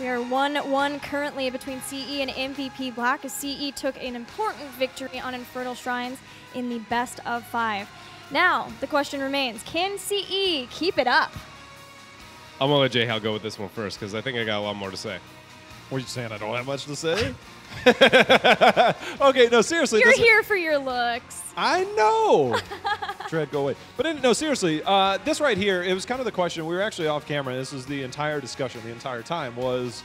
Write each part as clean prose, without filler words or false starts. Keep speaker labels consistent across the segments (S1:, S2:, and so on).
S1: We are 1-1 currently between CE and MVP Black as CE took an important victory on Infernal Shrines in the best of 5. Now, the question remains, can CE keep it up?
S2: I'm going to let J-Hal go with this one first because I think I got a lot more to say.
S3: What are you saying? I don't have much to say? Okay, no, seriously.
S1: You're here for your looks.
S3: I know. Tread, go away. But no, seriously, this right here, it was kind of the question. We were actually off camera. This was the entire discussion the entire time was,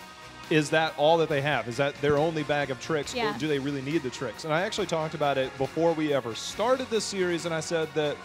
S3: is that all that they have? Is that their only bag of tricks?
S1: Yeah.
S3: Or do they really need the tricks? And I actually talked about it before we ever started this series, and I said that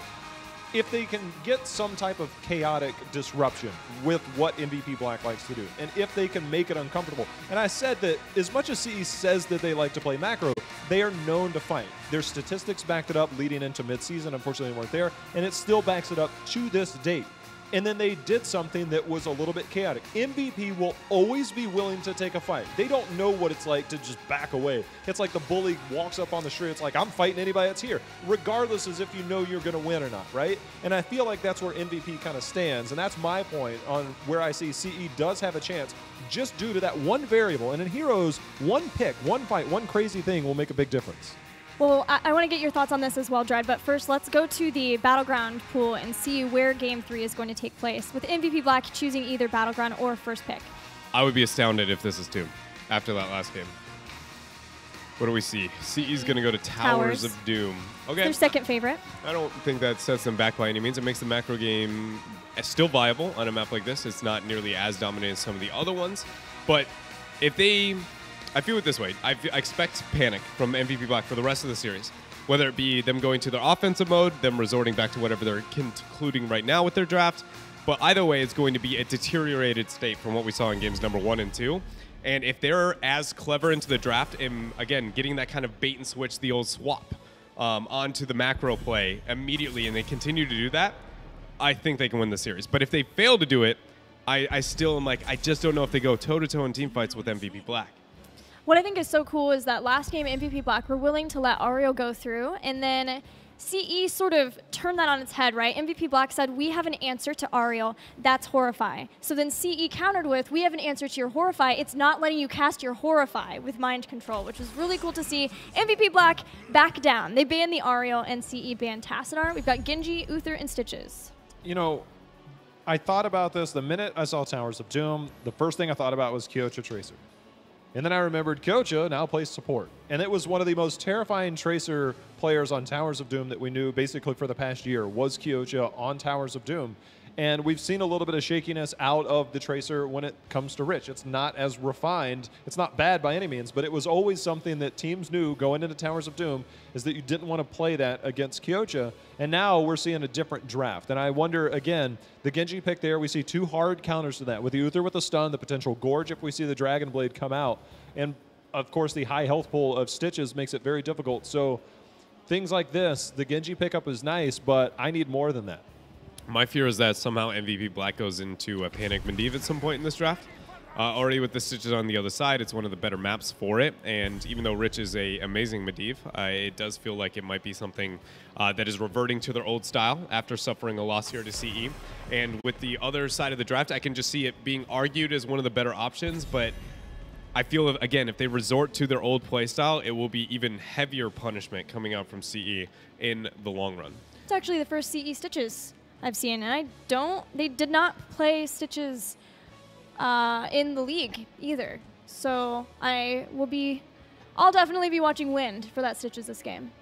S3: if they can get some type of chaotic disruption with what MVP Black likes to do, and if they can make it uncomfortable. And I said that as much as CE says that they like to play macro, they are known to fight. Their statistics backed it up leading into midseason. Unfortunately, they weren't there, and it still backs it up to this date. And then they did something that was a little bit chaotic. MVP will always be willing to take a fight. They don't know what it's like to just back away. It's like the bully walks up on the street. It's like, I'm fighting anybody that's here, regardless as if you know you're going to win or not, right? And I feel like that's where MVP kind of stands. And that's my point on where I see CE does have a chance just due to that one variable. And in Heroes, one pick, one fight, one crazy thing will make a big difference.
S1: Well, I want to get your thoughts on this as well, Dread, but first let's go to the Battleground pool and see where Game 3 is going to take place, with MVP Black choosing either Battleground or first pick.
S2: I would be astounded if this is 2 after that last game. What do we see? CE's going to go to Towers of Doom. Okay.
S1: Their second favorite.
S2: I don't think that sets them back by any means. It makes the macro game still viable on a map like this. It's not nearly as dominant as some of the other ones, but if they... I feel it this way. I expect panic from MVP Black for the rest of the series, whether it be them going to their offensive mode, them resorting back to whatever they're concluding right now with their draft. But either way, it's going to be a deteriorated state from what we saw in games number 1 and 2. And if they're as clever into the draft and, again, getting that kind of bait and switch, the old swap, onto the macro play immediately, and they continue to do that, I think they can win the series. But if they fail to do it, I still am like, I just don't know if they go toe-to-toe in team fights with MVP Black.
S1: What I think is so cool is that last game, MVP Black were willing to let Ariel go through, and then CE sort of turned that on its head, right? MVP Black said, we have an answer to Ariel, that's Horrify. So then CE countered with, we have an answer to your Horrify, it's not letting you cast your Horrify with Mind Control, which was really cool to see. MVP Black back down. They banned the Ariel, and CE banned Tassadar. We've got Genji, Uther, and Stitches.
S3: You know, I thought about this the minute I saw Towers of Doom. The first thing I thought about was Kyocha Tracer. And then I remembered Kyocha now plays support. And it was one of the most terrifying Tracer players on Towers of Doom that we knew basically for the past year was Kyocha on Towers of Doom. And we've seen a little bit of shakiness out of the Tracer when it comes to Rich. It's not as refined. It's not bad by any means, but it was always something that teams knew going into Towers of Doom is that you didn't want to play that against Kyocha. And now we're seeing a different draft. And I wonder, again, the Genji pick there, we see 2 hard counters to that. With the Uther with the stun, the potential Gorge if we see the Dragon Blade come out. And, of course, the high health pool of Stitches makes it very difficult. So things like this, the Genji pickup is nice, but I need more than that.
S2: My fear is that somehow MVP Black goes into a Panic Medivh at some point in this draft. Already with the Stitches on the other side, it's one of the better maps for it. And even though Rich is an amazing Medivh, it does feel like it might be something that is reverting to their old style after suffering a loss here to CE. And with the other side of the draft, I can just see it being argued as one of the better options. But I feel, again, if they resort to their old playstyle, it will be even heavier punishment coming out from CE in the long run.
S1: It's actually the first CE Stitches I've seen, and they did not play Stitches in the league either. So I'll definitely be watching Wind for that Stitches this game.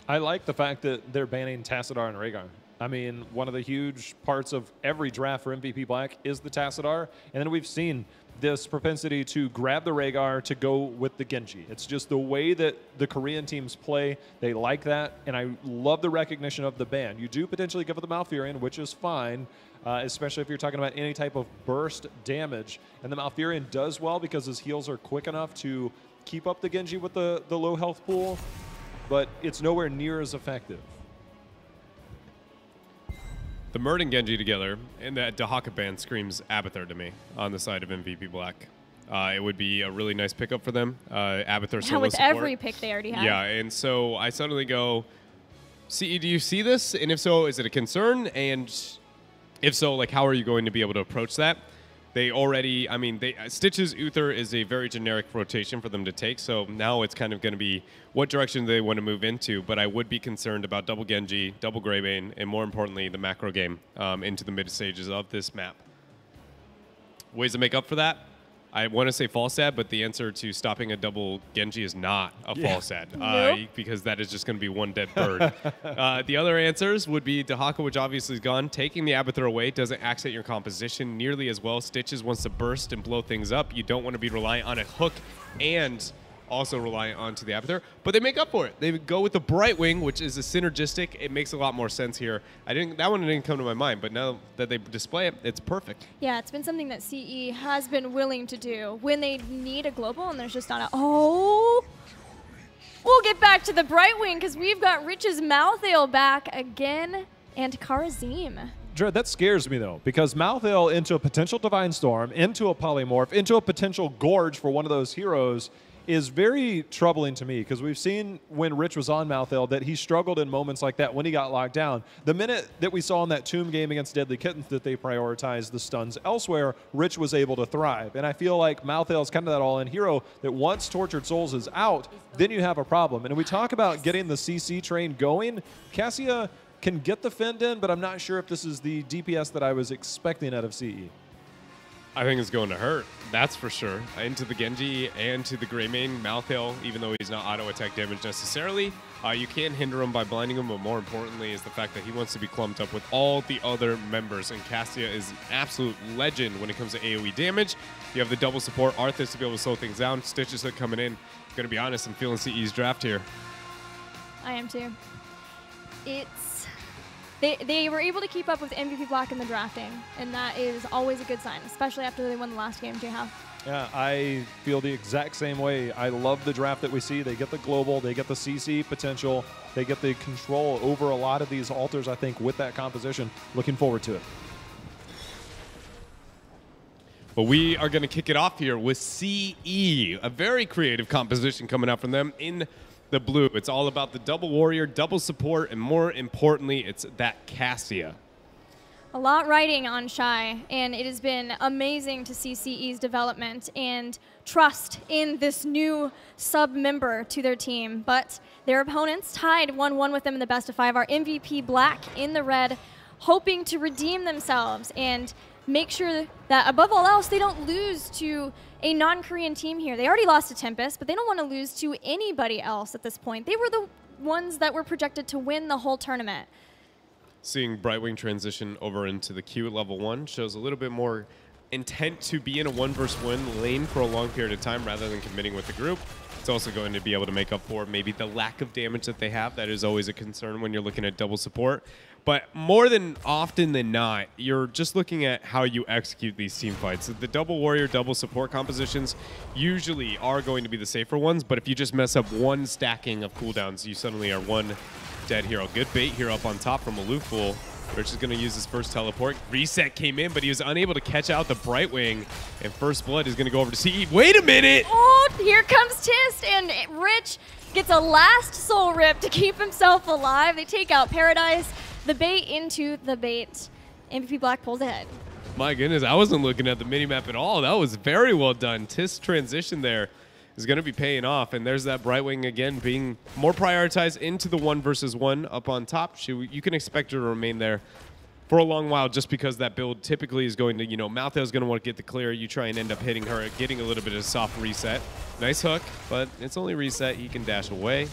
S3: I like the fact that they're banning Tassadar and Rhaegar. I mean, one of the huge parts of every draft for MVP Black is the Tassadar, and then we've seen this propensity to grab the Rhaegar to go with the Genji. It's just the way that the Korean teams play. They like that, and I love the recognition of the ban. You do potentially give it the Malfurion, which is fine, especially if you're talking about any type of burst damage. And the Malfurion does well because his heals are quick enough to keep up the Genji with the low health pool, but it's nowhere near as effective.
S2: The Murd and Genji together, and that Dahaka ban screams Abathur to me on the side of MVP Black. It would be a really nice pickup for them. Abathur solo
S1: with
S2: support.
S1: every pick they already have.
S2: Yeah, and so I suddenly go, CE, do you see this? And if so, is it a concern? And if so, like, how are you going to be able to approach that? They already, I mean, Stitch's Uther is a very generic rotation for them to take, so now it's kind of going to be what direction they want to move into, but I would be concerned about double Genji, double Greybane, and more importantly, the macro game into the mid stages of this map. Ways to make up for that? I want to say false ad, but the answer to stopping a double Genji is not a false ad,
S1: Nope.
S2: because that is just going to be one dead bird. The other answers would be Dahaka, which obviously is gone. Taking the Abathur away doesn't accent your composition nearly as well. Stitches wants to burst and blow things up. You don't want to be reliant on a hook and also reliant onto the Abathur, but they make up for it. They go with the Brightwing, which is a synergistic. It makes a lot more sense here. That one didn't come to my mind, but now that they display it, it's perfect.
S1: Yeah, it's been something that CE has been willing to do when they need a global and there's just not a, oh! We'll get back to the Brightwing because we've got Rich's Malthael back again and Karazim.
S3: Dread, that scares me, though, because Malthael into a potential Divine Storm, into a Polymorph, into a potential Gorge for one of those heroes is very troubling to me, because we've seen when Rich was on Malthael that he struggled in moments like that when he got locked down. The minute that we saw in that Tomb game against Deadly Kittens that they prioritized the stuns elsewhere, Rich was able to thrive. And I feel like Malthael is kind of that all-in hero that once Tortured Souls is out, then you have a problem. And we talk about getting the CC train going. Cassia can get the fend in, but I'm not sure if this is the DPS that I was expecting out of CE.
S2: I think it's going to hurt, that's for sure. Into the Genji and to the Greymane. Malthael, even though he's not auto-attack damage necessarily, you can hinder him by blinding him, but more importantly is the fact that he wants to be clumped up with all the other members, and Cassia is an absolute legend when it comes to AoE damage. You have the double support, Arthas to be able to slow things down, Stitch's hook coming in. Gonna be honest, I'm feeling CE's draft here.
S1: I am too. They were able to keep up with MVP Black in the drafting, and that is always a good sign, especially after they won the last game, J-Howe.
S3: Yeah, I feel the exact same way. I love the draft that we see. They get the global, they get the CC potential, they get the control over a lot of these altars, I think, with that composition. Looking forward to it.
S2: But we are going to kick it off here with CE, a very creative composition coming out from them in the blue. It's all about the double warrior, double support, and more importantly, it's that Cassia.
S1: A lot riding on Shy, and it has been amazing to see CE's development and trust in this new sub-member to their team. But their opponents tied 1-1 with them in the best of 5 are MVP Black in the red, hoping to redeem themselves and make sure that, above all else, they don't lose to a non-Korean team here. They already lost to Tempest, but they don't want to lose to anybody else at this point. They were the ones that were projected to win the whole tournament.
S2: Seeing Brightwing transition over into the queue at level 1 shows a little bit more intent to be in a 1-versus-1 lane for a long period of time rather than committing with the group. It's also going to be able to make up for maybe the lack of damage that they have. That is always a concern when you're looking at double support. But more than often than not, you're just looking at how you execute these team fights. The double warrior, double support compositions usually are going to be the safer ones, but if you just mess up one stacking of cooldowns, you suddenly are one dead hero. Good bait here up on top from Aluful. Rich is going to use his first teleport. Reset came in, but he was unable to catch out the Brightwing, and First Blood is going to go over to CE. Wait a minute!
S1: Oh, here comes Tist, and Rich gets a last soul rip to keep himself alive. They take out Paradise, the bait into the bait. MVP Black pulls ahead.
S2: My goodness, I wasn't looking at the minimap at all. That was very well done. Tist's transition there is going to be paying off, and there's that Brightwing again being more prioritized into the 1-versus-1 up on top. You can expect her to remain there for a long while just because that build typically is going to, Malthael's going to want to get the clear. You try and end up hitting her, getting a little bit of soft reset. Nice hook, but it's only reset. He can dash away.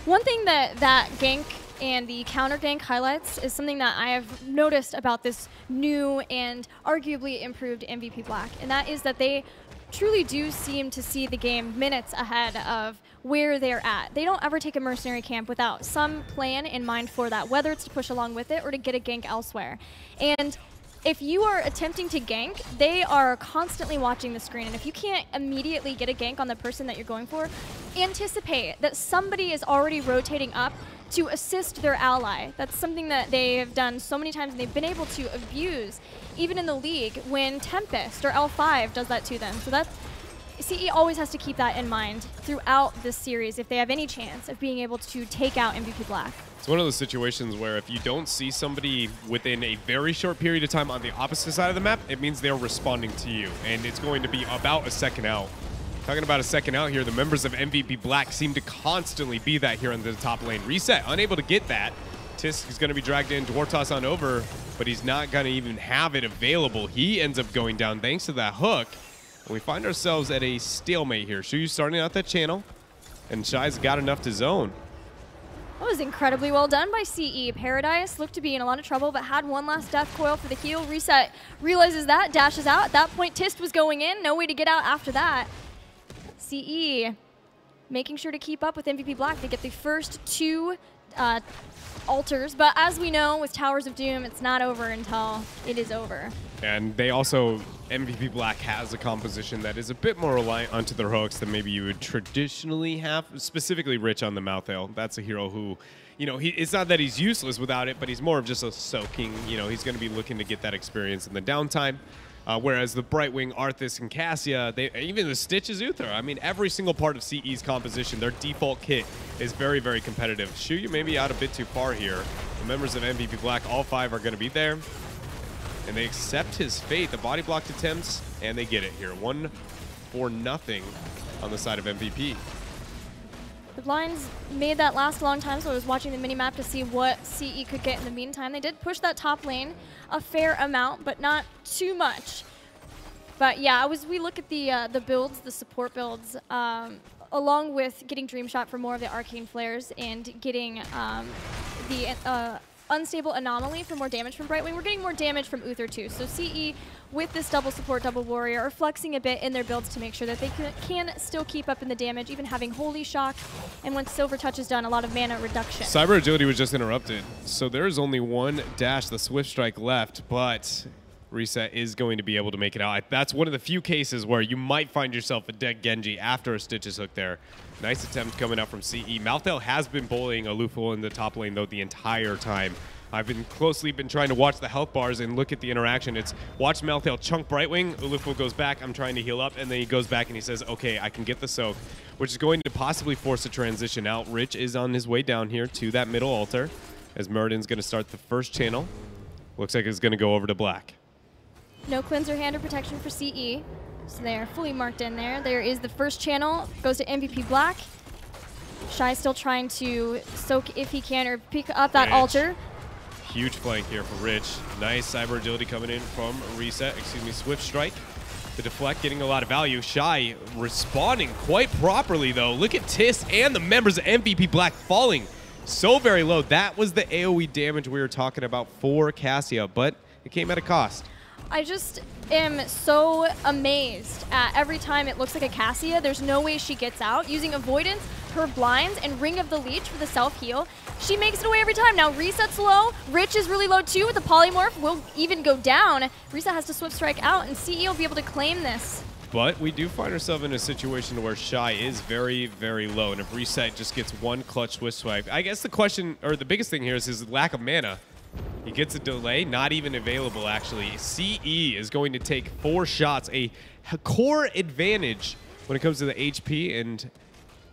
S1: One thing that gank and the counter gank highlights is something that I have noticed about this new and arguably improved MVP Black, and that is that they truly do seem to see the game minutes ahead of where they're at. They don't ever take a mercenary camp without some plan in mind for that, whether it's to push along with it or to get a gank elsewhere. And if you are attempting to gank, they are constantly watching the screen, and if you can't immediately get a gank on the person that you're going for, anticipate that somebody is already rotating up to assist their ally. That's something that they have done so many times, and they've been able to abuse even in the league when Tempest or L5 does that to them. So that's, CE always has to keep that in mind throughout this series if they have any chance of being able to take out MVP Black.
S2: It's one of those situations where if you don't see somebody within a very short period of time on the opposite side of the map, it means they're responding to you, and it's going to be about a second out. Talking about a second out here, the members of MVP Black seem to constantly be that here in the top lane. Reset, unable to get that. Tisk is going to be dragged in, Dwartoss on over, but he's not going to even have it available. He ends up going down thanks to that hook. And we find ourselves at a stalemate here. Shuyu starting out that channel, and Shy's got enough to zone.
S1: That was incredibly well done by CE. Paradise looked to be in a lot of trouble, but had one last death coil for the heal. Reset realizes that, dashes out. At that point, Tist was going in. No way to get out after that. CE making sure to keep up with MVP Black. They get the first 2 altars, but as we know, with Towers of Doom, it's not over until it is over.
S2: And they also, MVP Black has a composition that is a bit more reliant onto their hooks than maybe you would traditionally have, specifically Rich on the Mouthale. That's a hero who, you know, it's not that he's useless without it, but he's more of just a soaking, you know, he's going to be looking to get that experience in the downtime. Whereas the Brightwing, Arthas, and Cassia, even the Stitches Uther, I mean, every single part of CE's composition, their default kit is very, very competitive. Shuyu may be out a bit too far here. The members of MVP Black, all 5 are going to be there. And they accept his fate. The body blocked attempts, and they get it here. 1-0 on the side of MVP.
S1: The blinds made that last a long time, so I was watching the minimap to see what CE could get in the meantime. They did push that top lane a fair amount, but not too much. But yeah, we look at the builds, the support builds, along with getting Dream Shot for more of the arcane flares and getting the unstable anomaly for more damage from Brightwing. We're getting more damage from Uther too. So CE with this double support, double warrior are flexing a bit in their builds to make sure that they can still keep up in the damage, even having Holy Shock. And once Silver Touch is done, a lot of mana reduction.
S2: Cyber Agility was just interrupted. So there is only one dash, the Swift Strike left, but Reset is going to be able to make it out. That's one of the few cases where you might find yourself a dead Genji after a Stitches hook there. Nice attempt coming out from CE. Malthael has been bullying Alufo in the top lane, though, the entire time. I've been trying to watch the health bars and look at the interaction. It's watch Malthael chunk Brightwing, Alufo goes back, I'm trying to heal up, and then he goes back and he says, okay, I can get the soak, which is going to possibly force a transition out. Rich is on his way down here to that middle altar, as Muradin's going to start the first channel. Looks like it's going to go over to Black.
S1: No cleanser hand or protection for CE. So they are fully marked in there. There is the first channel, goes to MVP Black. Shy still trying to soak if he can or pick up that altar.
S2: Huge flank here for Rich. Nice Cyber Agility coming in from Reset, Swift Strike. The deflect getting a lot of value. Shy responding quite properly though. Look at Tis and the members of MVP Black falling so very low. That was the AoE damage we were talking about for Cassia, but it came at a cost.
S1: I just am so amazed at every time it looks like a Cassia. There's no way she gets out. Using Avoidance, her blinds, and Ring of the Leech for the self-heal. She makes it away every time. Now Reset's low. Rich is really low too with the Polymorph. Will even go down. Reset has to Swift Strike out, and CE will be able to claim this. But
S2: we do find ourselves in a situation where Shy is very, very low. And if Reset just gets one clutch Swift Swipe, I guess the question, or the biggest thing here is his lack of mana. He gets a delay, not even available actually. CE is going to take 4 shots, a core advantage when it comes to the HP, and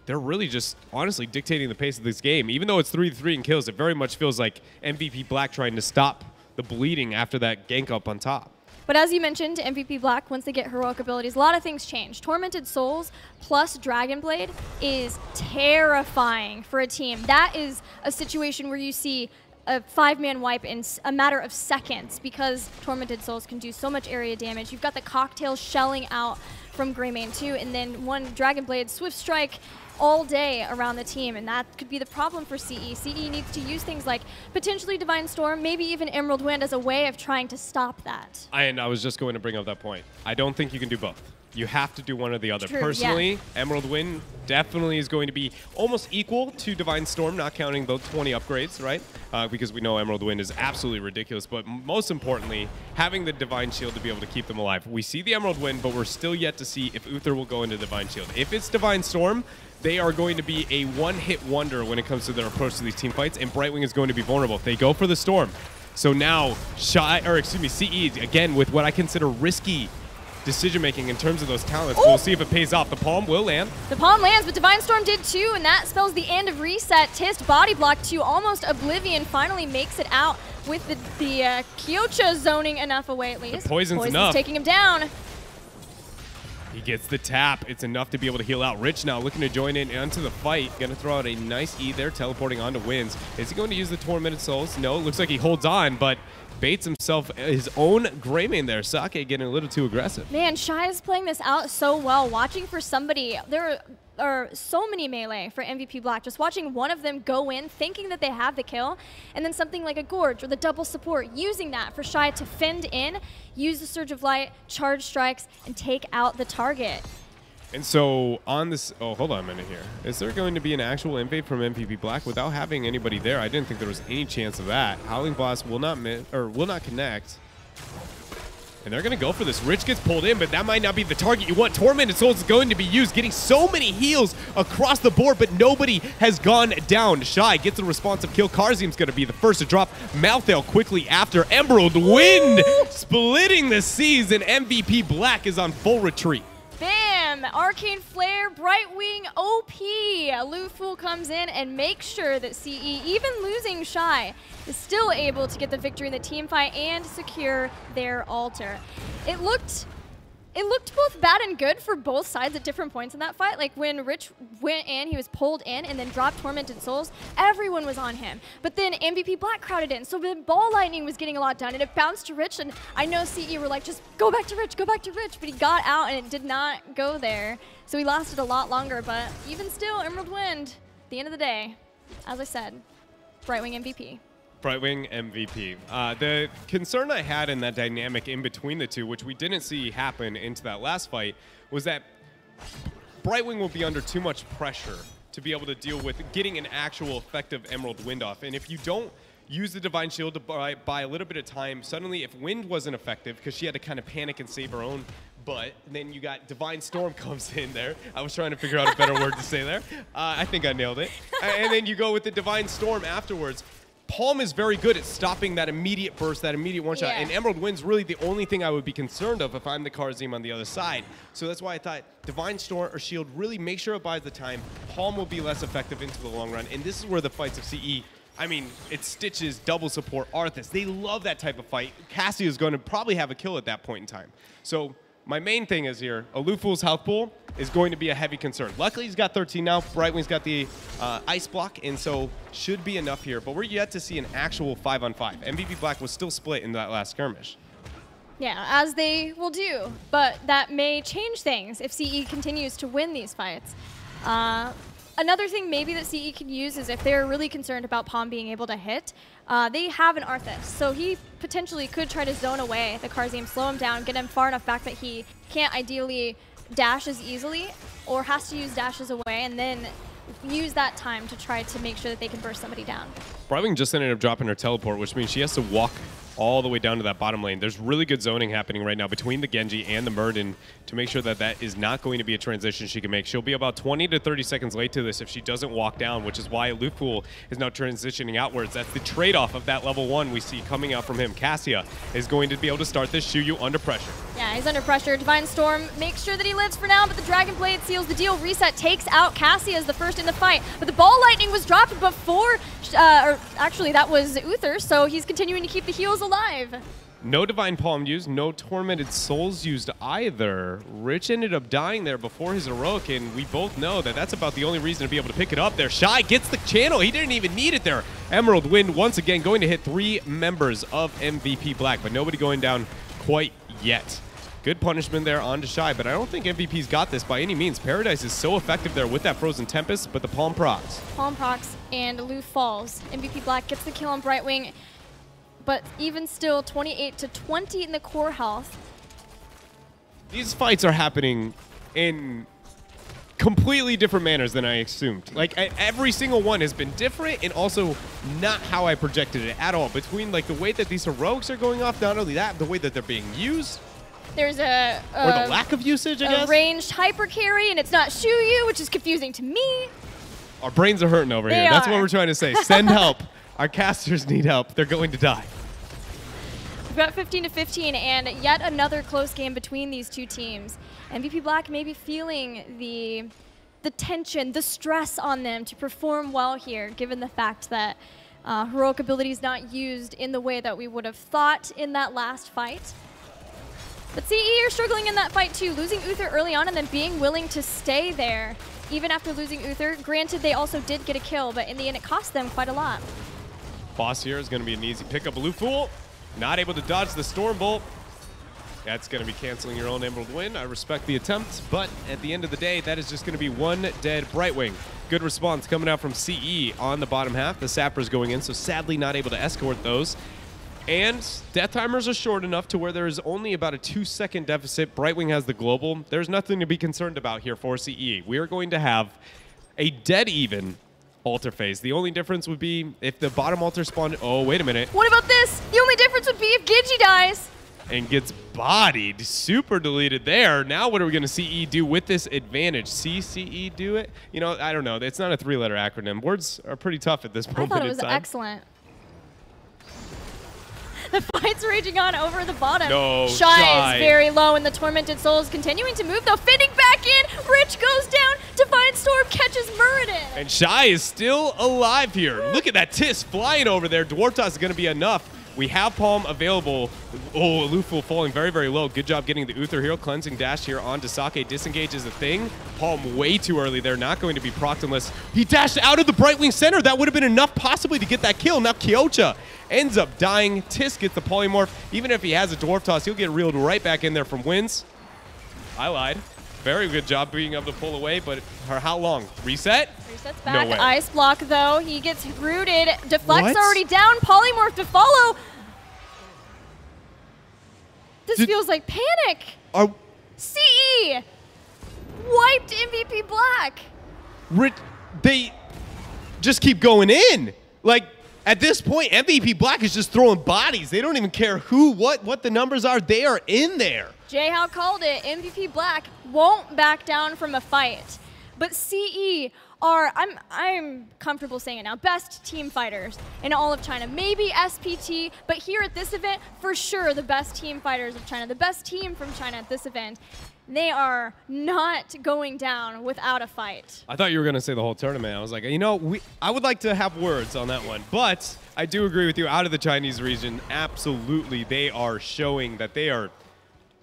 S2: they're really just honestly dictating the pace of this game. Even though it's 3-3 in kills, it very much feels like MVP Black trying to stop the bleeding after that gank up on top.
S1: But as you mentioned, MVP Black, once they get heroic abilities, a lot of things change. Tormented Souls plus Dragon Blade is terrifying for a team. That is a situation where you see a 5-man wipe in a matter of seconds because Tormented Souls can do so much area damage. You've got the cocktail shelling out from Greymane too, and then one Dragon Blade Swift Strike all day around the team, and that could be the problem for CE. CE needs to use things like potentially Divine Storm, maybe even Emerald Wind as a way of trying to stop that.
S2: And I was just going to bring up that point. I don't think you can do both. You have to do one or the other.
S1: True,
S2: personally,
S1: yeah.
S2: Emerald Wind definitely is going to be almost equal to Divine Storm, not counting the 20 upgrades, right? Because we know Emerald Wind is absolutely ridiculous. But most importantly, having the Divine Shield to be able to keep them alive. We see the Emerald Wind, but we're still yet to see if Uther will go into Divine Shield. If it's Divine Storm, they are going to be a one-hit wonder when it comes to their approach to these team fights, and Brightwing is going to be vulnerable if they go for the Storm. So now, CE, again, with what I consider risky decision-making in terms of those talents.
S1: Ooh.
S2: We'll see if it pays off. The palm will land.
S1: The palm lands, but Divine Storm did too, and that spells the end of reset. Tist body block to almost oblivion, finally makes it out with the Kyocha zoning enough away at least.
S2: The poison's enough.
S1: Taking him down.
S2: He gets the tap. It's enough to be able to heal out. Rich now looking to join in onto the fight. Going to throw out a nice E there, teleporting onto Wins. Is he going to use the Tormented Souls? No, it looks like he holds on, but baits himself his own Greymane there. Sake getting a little too aggressive.
S1: Man, Shy is playing this out so well. Watching for somebody, there are so many melee for MVP Black. Just watching one of them go in, thinking that they have the kill, and then something like a Gorge or the double support, using that for Shy to fend in, use the Surge of Light, charge strikes, and take out the target.
S2: And so on this, oh, hold on a minute here. Is there going to be an actual invade from MVP Black without having anybody there? I didn't think there was any chance of that. Howling Blast will not connect. And they're going to go for this. Rich gets pulled in, but that might not be the target you want. Tormented Souls is going to be used, getting so many heals across the board, but nobody has gone down. Shy gets a responsive kill. Karzim's going to be the first to drop. Malthael quickly after. Emerald Wind splitting the seas, and MVP Black is on full retreat.
S1: Bam! Arcane Flare, Brightwing, OP. Lufu comes in and makes sure that CE, even losing Shy, is still able to get the victory in the team fight and secure their altar. It looked both bad and good for both sides at different points in that fight. Like when Rich went in, he was pulled in and then dropped Tormented Souls, everyone was on him. But then MVP Black crowded in, so the Ball Lightning was getting a lot done, and it bounced to Rich, and I know CE were like, just go back to Rich, but he got out and it did not go there. So he lasted a lot longer, but even still, Emerald Wind, at the end of the day, as I said, Brightwing MVP.
S2: Brightwing MVP. The concern I had in that dynamic in between the two, which we didn't see happen into that last fight, was that Brightwing will be under too much pressure to be able to deal with getting an actual effective Emerald Wind off. And if you don't use the Divine Shield to buy a little bit of time, suddenly if Wind wasn't effective, because she had to kind of panic and save her own butt, and then you got Divine Storm comes in there. I was trying to figure out a better word to say there. I think I nailed it. And then you go with the Divine Storm afterwards. Palm is very good at stopping that immediate burst, that immediate one-shot, and Emerald Wind's really the only thing I would be concerned of if I'm the Karzim on the other side. So that's why I thought Divine Storm or Shield really make sure it buys the time. Palm will be less effective into the long run, and this is where the fights of CE, I mean, it's Stitches, double support, Arthas. They love that type of fight. Cassia is going to probably have a kill at that point in time. So my main thing is here, Alufu's health pool is going to be a heavy concern. Luckily, he's got 13 now. Brightwing's got the ice block, and so should be enough here. But we're yet to see an actual 5-on-5. MVP Black was still split in that last skirmish.
S1: Yeah, as they will do. But that may change things if CE continues to win these fights. Another thing maybe that CE could use is if they're really concerned about Palm being able to hit, they have an Arthas. So he potentially could try to zone away the Karzim, slow him down, get him far enough back that he can't ideally dash as easily, or has to use dashes away, and then use that time to try to make sure that they can burst somebody down.
S2: Brightwing just ended up dropping her teleport, which means she has to walk all the way down to that bottom lane. There's really good zoning happening right now between the Genji and the Murden to make sure that that is not going to be a transition she can make. She'll be about 20 to 30 seconds late to this if she doesn't walk down, which is why Lufu is now transitioning outwards. That's the trade-off of that level 1 we see coming out from him. Cassia is going to be able to start this Shuyu under pressure.
S1: Yeah, he's under pressure. Divine Storm makes sure that he lives for now, but the Dragon Blade seals the deal. Reset takes out Cassia as the first in the fight, but the Ball Lightning was dropped before, or actually that was Uther, so he's continuing to keep the heals alive.
S2: No Divine Palm used, no Tormented Souls used either. Rich ended up dying there before his heroic, and we both know that that's about the only reason to be able to pick it up there. Shy gets the channel. He didn't even need it there. Emerald Wind once again going to hit 3 members of MVP Black, but nobody going down quite yet. Good punishment there onto Shy, but I don't think MVP's got this by any means. Paradise is so effective there with that Frozen Tempest, but the Palm procs.
S1: Palm procs and Lou falls. MVP Black gets the kill on Brightwing, but even still 28 to 20 in the core health.
S2: These fights are happening in completely different manners than I assumed. Like every single one has been different and also not how I projected it at all. Between like the way that these heroics are going off, not only that, the way that they're being used.
S1: There's
S2: or the lack of usage, I guess.
S1: Ranged hyper carry, and it's not Shuyu, which is confusing to me.
S2: Our brains are hurting over here. That's what we're trying to say. Send help. Our casters need help. They're going to die.
S1: We've got 15-15, and yet another close game between these two teams. MVP Black may be feeling the tension, the stress on them to perform well here, given the fact that heroic ability is not used in the way that we would have thought in that last fight. But CE are struggling in that fight too, losing Uther early on and then being willing to stay there even after losing Uther. Granted, they also did get a kill, but in the end it cost them quite a lot.
S2: Boss here is going to be an easy pickup. Lufool not able to dodge the Storm Bolt. That's going to be canceling your own Emerald Wind. I respect the attempt, but at the end of the day, that is just going to be one dead Brightwing. Good response coming out from CE on the bottom half. The Sappers going in, so sadly not able to escort those. And death timers are short enough to where there is only about a 2-second deficit. Brightwing has the global. There's nothing to be concerned about here for CE. We are going to have a dead even altar phase. The only difference would be if the bottom altar spawned. Oh, wait a minute.
S1: What about this? The only difference would be if Genji dies.
S2: And gets bodied. Super deleted there. Now what are we going to CE do with this advantage? CE do it? You know, I don't know. It's not a 3-letter acronym. Words are pretty tough at this moment in time.
S1: I thought it was excellent. The fight's raging on over the bottom.
S2: No,
S1: Shy is very low, and the Tormented Soul is continuing to move, though. Fitting back in. Rich goes down. Divine Storm catches Muradin.
S2: And Shy is still alive here. Look at that Tis flying over there. Dwarf Toss is going to be enough. We have Palm available. Oh, Lufool falling very, very low. Good job getting the Uther here. Cleansing dash here on Dasake. Disengage is a thing. Palm way too early there. Not going to be procced unless he dashed out of the Brightwing center. That would have been enough possibly to get that kill. Now Kyocha ends up dying. Tis gets the polymorph. Even if he has a Dwarf Toss, he'll get reeled right back in there from wins. I lied. Very good job being able to pull away, but for how long? Reset?
S1: Resets back.
S2: No way.
S1: Ice block, though. He gets rooted. Deflect's already down. Polymorph to follow. This feels like panic. CE wiped MVP Black.
S2: They just keep going in. Like, at this point, MVP Black is just throwing bodies. They don't even care who, what the numbers are. They are in there.
S1: J-How called it. MVP Black won't back down from a fight. But CE are, I'm comfortable saying it now, best team fighters in all of China. Maybe SPT, but here at this event, for sure the best team fighters of China, the best team from China at this event. They are not going down without a fight.
S2: I thought you were going to say the whole tournament. I was like, you know, I would like to have words on that one. But I do agree with you. Out of the Chinese region, absolutely, they are showing that they are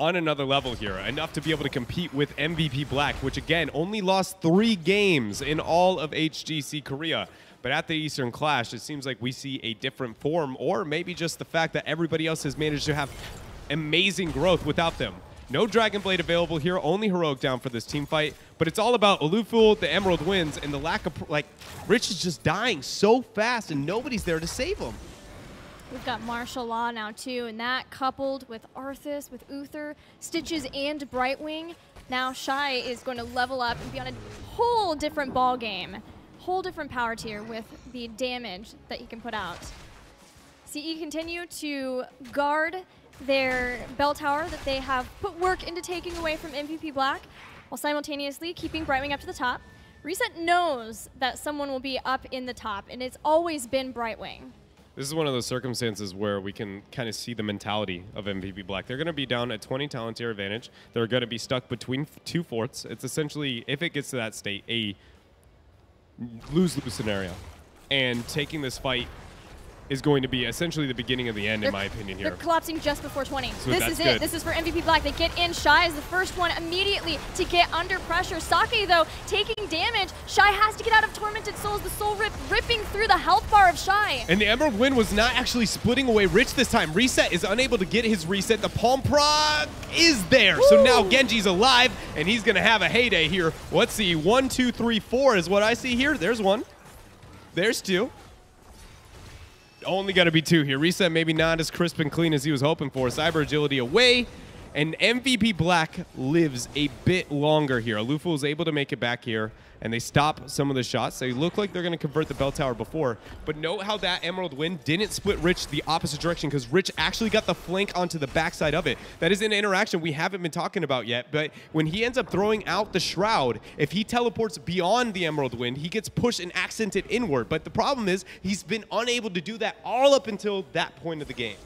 S2: on another level here, enough to be able to compete with MVP Black, which again only lost 3 games in all of HGC Korea. But at the Eastern Clash, it seems like we see a different form, or maybe just the fact that everybody else has managed to have amazing growth without them. No Dragon Blade available here, only Heroic down for this team fight, but it's all about Lufool, the Emerald Winds, and the lack of, like, Rich is just dying so fast and nobody's there to save him.
S1: We've got Martial Law now too, and that coupled with Arthas, with Uther, Stitches, and Brightwing. Now Shy is going to level up and be on a whole different ball game, whole different power tier with the damage that he can put out. CE continue to guard their bell tower that they have put work into taking away from MVP Black, while simultaneously keeping Brightwing up to the top. Reset knows that someone will be up in the top, and it's always been Brightwing.
S2: This is one of those circumstances where we can kind of see the mentality of MVP Black. They're going to be down at 20 talent tier advantage. They're going to be stuck between 2 forts. It's essentially, if it gets to that state, a lose-lose scenario. And taking this fight is going to be essentially the beginning of the end, in my opinion, here.
S1: They're collapsing just before 20.
S2: So
S1: this is it.
S2: Good.
S1: This is for MVP Black. They get in. Shy is the first one immediately to get under pressure. Sake, though, taking damage. Shy has to get out of Tormented Souls. The Soul Rip ripping through the health bar of Shy.
S2: And the Emerald Wind was not actually splitting away Rich this time. Reset is unable to get his reset. The Palm Prog is there. Woo! So now Genji's alive, and he's going to have a heyday here. Let's see. 1, 2, 3, 4 is what I see here. There's 1. There's 2. Only got to be 2 here. Reset maybe not as crisp and clean as he was hoping for. Cyber Agility away, and MVP Black lives a bit longer here. Lufool is able to make it back here, and they stop some of the shots. They look like they're going to convert the bell tower before, but note how that Emerald Wind didn't split Rich the opposite direction, because Rich actually got the flank onto the backside of it. That is an interaction we haven't been talking about yet, but when he ends up throwing out the Shroud, if he teleports beyond the Emerald Wind, he gets pushed and accented inward. But the problem is he's been unable to do that all up until that point of the game.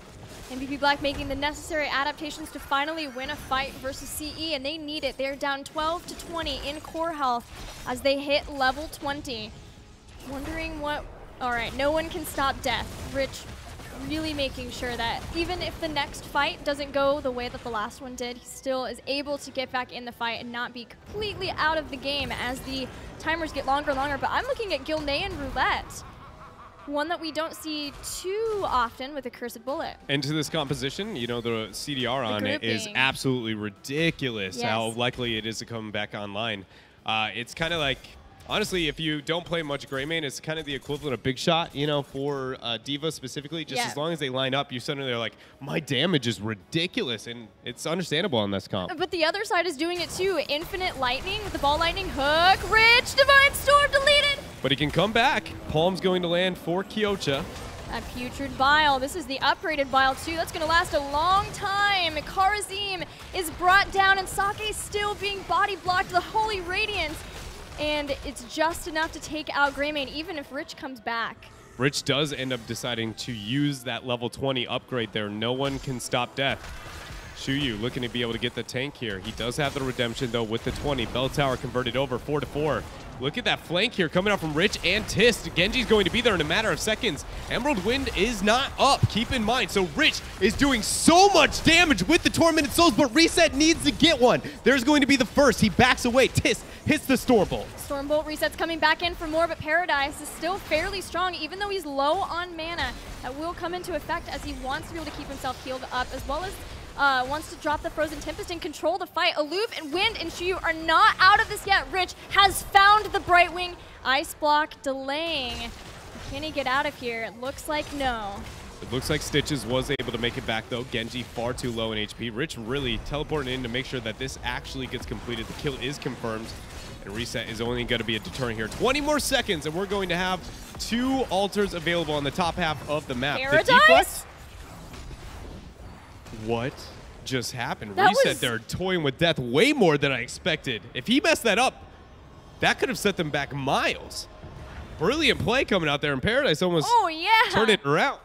S1: MVP Black making the necessary adaptations to finally win a fight versus CE, and they need it. They're down 12 to 20 in core health as they hit level 20. Wondering what... All right, no one can stop death. Rich really making sure that even if the next fight doesn't go the way that the last one did, he still is able to get back in the fight and not be completely out of the game as the timers get longer and longer. But I'm looking at Gilnean Roulette, one that we don't see too often with a Cursed Bullet.
S2: And to this composition, you know, the CDR on it is absolutely ridiculous.
S1: Yes.
S2: How likely it is to come back online. It's kind of like, honestly, if you don't play much Greymane, it's kind of the equivalent of Big Shot, you know, for D.Va specifically. Just as long as they line up, you suddenly are like, my damage is ridiculous, and it's understandable on this comp.
S1: But the other side is doing it too. Infinite Lightning with the Ball Lightning hook. Rich, Divine Storm deleted.
S2: But he can come back. Palm's going to land for Kyocha.
S1: That Putrid Bile. This is the upgraded Bile too. That's going to last a long time. Karazim is brought down, and Sake's still being body blocked. The Holy Radiance. And it's just enough to take out Greymane, even if Rich comes back.
S2: Rich does end up deciding to use that level 20 upgrade there. No one can stop death. Shuyu looking to be able to get the tank here. He does have the redemption, though, with the 20. Bell Tower converted over 4-4. Look at that flank here coming out from Rich and Tist. Genji's going to be there in a matter of seconds. Emerald Wind is not up, keep in mind. So Rich is doing so much damage with the Tormented Souls, but Reset needs to get one. There's going to be the first. He backs away. Tist hits the Stormbolt.
S1: Stormbolt Reset's coming back in for more, but Paradise is still fairly strong, even though he's low on mana. That will come into effect as he wants to be able to keep himself healed up, as well as wants to drop the Frozen Tempest and control the fight. Aloof and Wind and Shuyu are not out of this yet. Rich has found the Brightwing. Ice Block delaying. Can he get out of here? It looks like no.
S2: It looks like Stitches was able to make it back, though. Genji far too low in HP. Rich really teleporting in to make sure that this actually gets completed. The kill is confirmed, and Reset is only going to be a deterrent here. 20 more seconds, and we're going to have 2 altars available on the top half of the map.
S1: Paradise?
S2: The deflex? What just happened? Reset there toying with death way more than I expected. If he messed that up, that could have set them back miles. Brilliant play coming out there, and Paradise almost turned it around.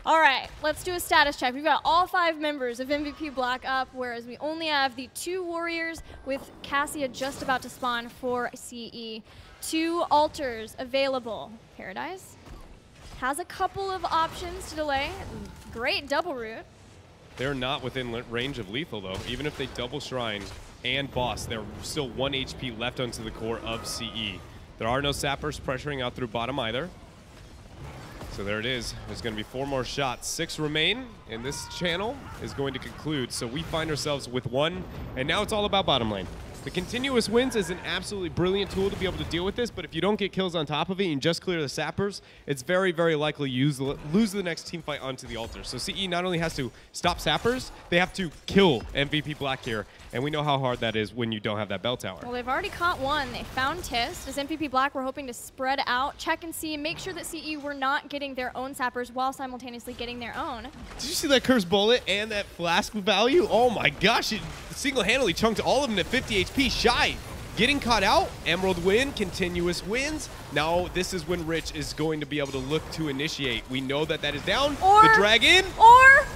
S1: All right, let's do a status check. We've got all 5 members of MVP Black up, whereas we only have the 2 warriors with Cassia just about to spawn for CE. 2 altars available. Paradise has a couple of options to delay. Great double root.
S2: They're not within range of lethal, though. Even if they double Shrine and Boss, they're still 1 HP left onto the core of CE. There are no sappers pressuring out through bottom either. So there it is. There's going to be 4 more shots. 6 remain, and this channel is going to conclude. So we find ourselves with 1, and now it's all about bottom lane. The continuous wins is an absolutely brilliant tool to be able to deal with this, but if you don't get kills on top of it and just clear the sappers, it's very, very likely you lose the next team fight onto the altar. So CE not only has to stop sappers, they have to kill MVP Black here, and we know how hard that is when you don't have that bell tower.
S1: Well, they've already caught one. They found Tist. As MVP Black, we're hoping to spread out, check and see, make sure that CE were not getting their own sappers while simultaneously getting their own.
S2: Did you see that Cursed Bullet and that flask value? Oh my gosh, it single-handedly chunked all of them at 50 HP. Shy getting caught out. Emerald Wind, continuous wins. Now this is when Rich is going to be able to look to initiate. We know that that is down.
S1: Or
S2: the dragon.
S1: Or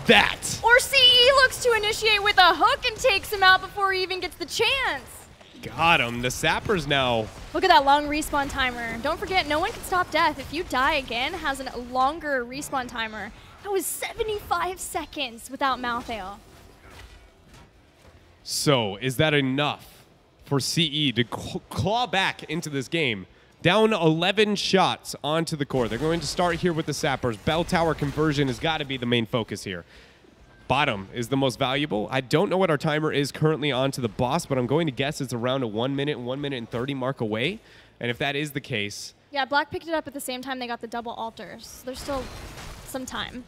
S2: that.
S1: Or CE looks to initiate with a hook and takes him out before he even gets the chance.
S2: Got him. The sappers now.
S1: Look at that long respawn timer. Don't forget, no one can stop death. If you die again, has a longer respawn timer. That was 75 seconds without Malthael.
S2: So, is that enough for CE to claw back into this game? Down 11 shots onto the core. They're going to start here with the sappers. Bell tower conversion has got to be the main focus here. Bottom is the most valuable. I don't know what our timer is currently onto the boss, but I'm going to guess it's around a 1 minute and 30 mark away. And if that is the case...
S1: Yeah, Black picked it up at the same time they got the double altars. There's still some time.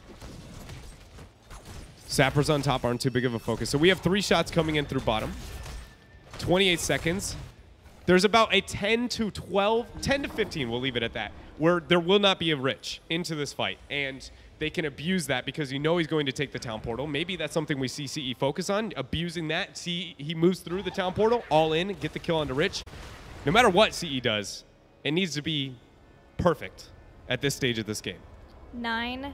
S2: Sappers on top aren't too big of a focus. So we have 3 shots coming in through bottom. 28 seconds. There's about a 10 to 15, we'll leave it at that, where there will not be a Rich into this fight. And they can abuse that because you know he's going to take the town portal. Maybe that's something we see CE focus on, abusing that. See, he moves through the town portal, all in, get the kill onto Rich. No matter what CE does, it needs to be perfect at this stage of this game.
S1: 9,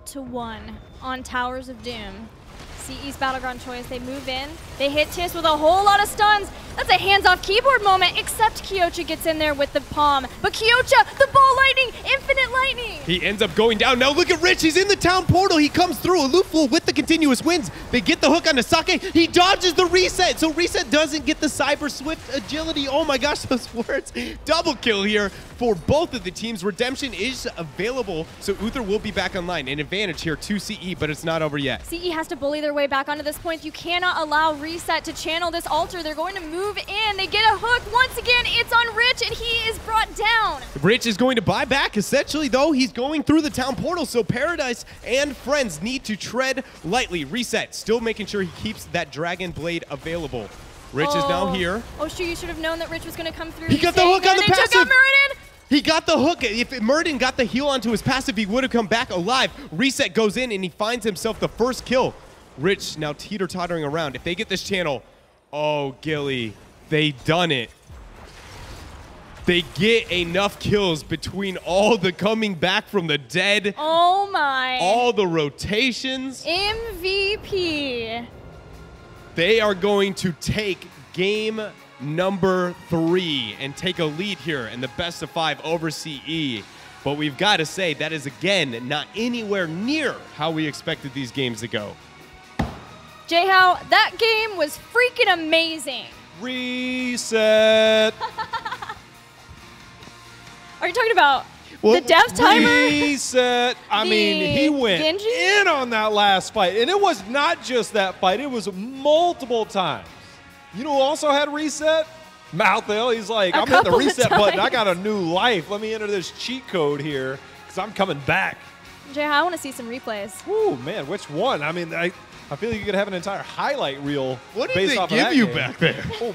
S1: 2-1 on Towers of Doom. CE's Battleground choice, they move in, they hit Tis with a whole lot of stuns. That's a hands-off keyboard moment, except Kyocha gets in there with the palm. But Kyocha, the ball lightning, infinite lightning.
S2: He ends up going down. Now look at Rich, he's in the town portal. He comes through, Aluful with the continuous wins. They get the hook on Sake. He dodges the reset, so reset doesn't get the Cyber Swift agility. Oh my gosh, those words. Double kill here for both of the teams. Redemption is available, so Uther will be back online. An advantage here to CE, but it's not over yet.
S1: CE has to bully their way back onto this point. You cannot allow Reset to channel this altar. They're going to move in. They get a hook. Once again, it's on Rich, and he is brought down.
S2: Rich is going to buy back. Essentially, though, he's going through the town portal, so Paradise and friends need to tread lightly. Reset, still making sure he keeps that Dragon Blade available. Rich is now here.
S1: Oh, shoot, you should have known that Rich was going to come through.
S2: He got the hook on the passive.
S1: Took out Muradin.
S2: He got the hook. If Muradin got the heal onto his passive, he would have come back alive. Reset goes in, and he finds himself the first kill. Rich now teeter-tottering around. If they get this channel, oh, Gilly, they done it. They get enough kills between all the coming back from the dead.
S1: Oh, my.
S2: All the rotations.
S1: MVP.
S2: They are going to take game number 3 and take a lead here in the best of 5 over CE. But we've got to say that is, again, not anywhere near how we expected these games to go.
S1: J-How, that game was freaking amazing.
S3: Reset.
S1: Are you talking about the death timer?
S3: Reset. I mean, he went
S1: Genji?
S3: in on that last fight. And it was not just that fight. It was multiple times. You know who also had reset? Malthel. He's like, I'm hitting the reset button. I got a new life. Let me enter this cheat code here because I'm coming back.
S1: J-How, I want to see some replays.
S3: Ooh, man, which one? I mean, I feel like you could have an entire highlight reel
S2: What
S3: based
S2: did
S3: off
S2: they
S3: of
S2: give
S3: that
S2: you
S3: game.
S2: back there?
S3: Oh,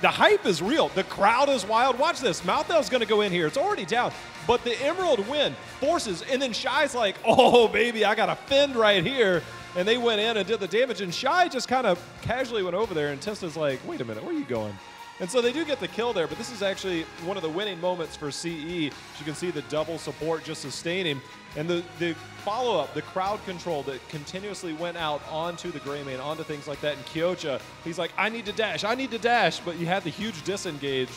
S3: the hype is real. The crowd is wild. Watch this. Malthel's going to go in here. It's already down. But the Emerald win forces, and then Shy's like, oh, baby, I got a fend right here. And they went in and did the damage, and Shy just kind of casually went over there, and Testa's like, wait a minute, where are you going? And so they do get the kill there, but this is actually one of the winning moments for CE. As you can see the double support just sustaining. And the follow-up, the crowd control that continuously went out onto the Greymane, onto things like that. And Kyocha, he's like, I need to dash. But you had the huge disengage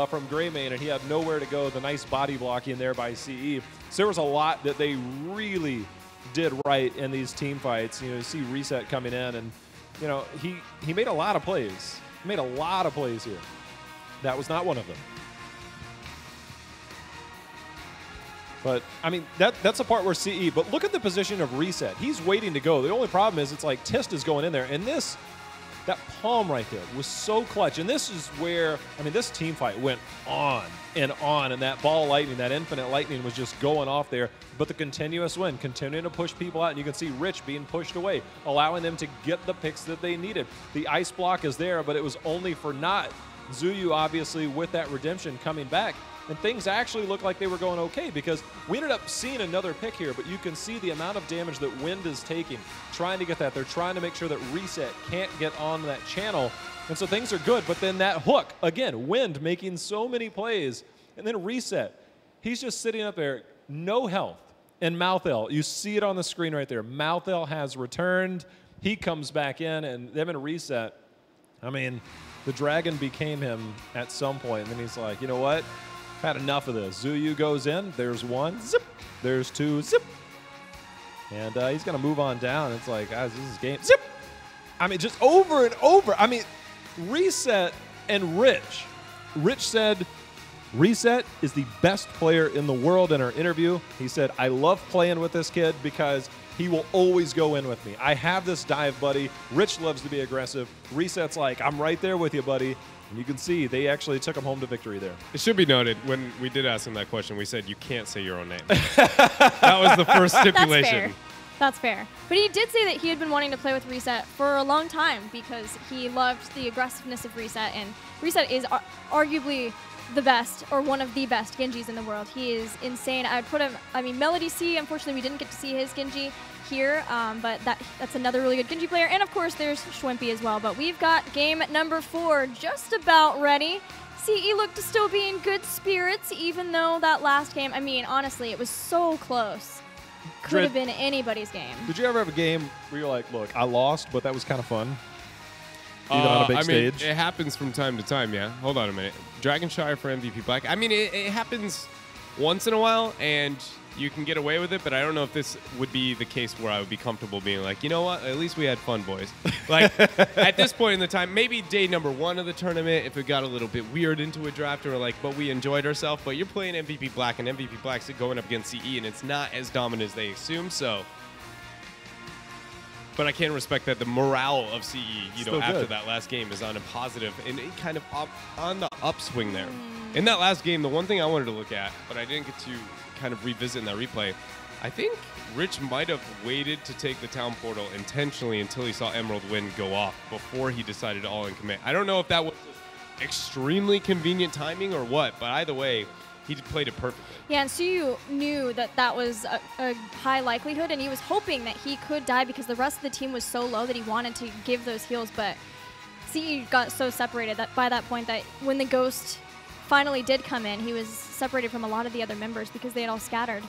S3: from Greymane, and he had nowhere to go. The nice body blocking there by CE. So there was a lot that they really did right in these team fights. You know, you see Reset coming in, and, you know, he made a lot of plays. He made a lot of plays here. That was not one of them. But, I mean, that's the part where CE, but look at the position of Reset. He's waiting to go. The only problem is it's like Tist is going in there, and that palm right there was so clutch. And this is where, I mean, this team fight went on, and that ball lightning, that infinite lightning was just going off there. But the continuous win, continuing to push people out, and you can see Rich being pushed away, allowing them to get the picks that they needed. The ice block is there, but it was only for naught. Zuyu, obviously, with that redemption coming back, and things actually looked like they were going okay because we ended up seeing another pick here, but you can see the amount of damage that Wind is taking, trying to get that. They're trying to make sure that Reset can't get on that channel, and so things are good, but then that hook, again, Wind making so many plays, and then Reset. He's just sitting up there, no health, and Malthel, you see it on the screen right there. Malthel has returned. He comes back in, and them and Reset, I mean, the dragon became him at some point, and then he's like, you know what? I've had enough of this. Zuyu goes in. There's one. Zip. There's two. Zip. And he's going to move on down. It's like, guys, this is game. Zip. I mean, just over and over. I mean, Reset and Rich. Rich said, Reset is the best player in the world in our interview. He said, I love playing with this kid because he will always go in with me. I have this dive buddy. Rich loves to be aggressive. Reset's like, I'm right there with you, buddy. And you can see they actually took him home to victory there.
S2: It should be noted, when we did ask him that question, we said you can't say your own name. That was the first stipulation.
S1: That's fair. But he did say that he had been wanting to play with Reset for a long time because he loved the aggressiveness of Reset, and Reset is arguably the best, or one of the best Genjis in the world. He is insane. I would put him, I mean, Melody C, unfortunately we didn't get to see his Genji here, but that's another really good Genji player. And of course there's Schwimpy as well. But we've got game number 4 just about ready. CE looked to still be in good spirits, even though that last game, I mean, honestly, it was so close. could have been anybody's game.
S3: Did you ever have a game where you're like, look, I lost, but that was kind of fun? Even on a big stage?
S2: It happens from time to time, yeah. Hold on a minute. Dragonshire for MVP Black. I mean, it happens once in a while, and you can get away with it, but I don't know if this would be the case where I would be comfortable being like, you know what, at least we had fun, boys. Like, at this point in the time, maybe day number 1 of the tournament, if it got a little bit weird into a draft, and we're like, but we enjoyed ourselves, but you're playing MVP Black, and MVP Black's going up against CE, and it's not as dominant as they assume, so... But I can respect that the morale of CE, after that last game is on a positive and kind of on the upswing there. In that last game, the one thing I wanted to look at, but I didn't get to kind of revisit in that replay, I think Rich might have waited to take the town portal intentionally until he saw Emerald Wind go off before he decided to all-in commit. I don't know if that was extremely convenient timing or what, but either way, he played it perfectly.
S1: Yeah, and Suyu knew that that was a high likelihood, and he was hoping that he could die because the rest of the team was so low that he wanted to give those heals, but CE got so separated that by that point that when the Ghost finally did come in, he was separated from a lot of the other members because they had all scattered.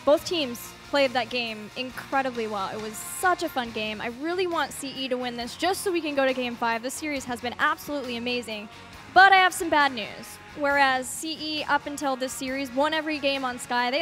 S1: Both teams played that game incredibly well. It was such a fun game. I really want CE to win this just so we can go to Game 5. This series has been absolutely amazing, but I have some bad news. Whereas CE, up until this series, won every game on Sky. They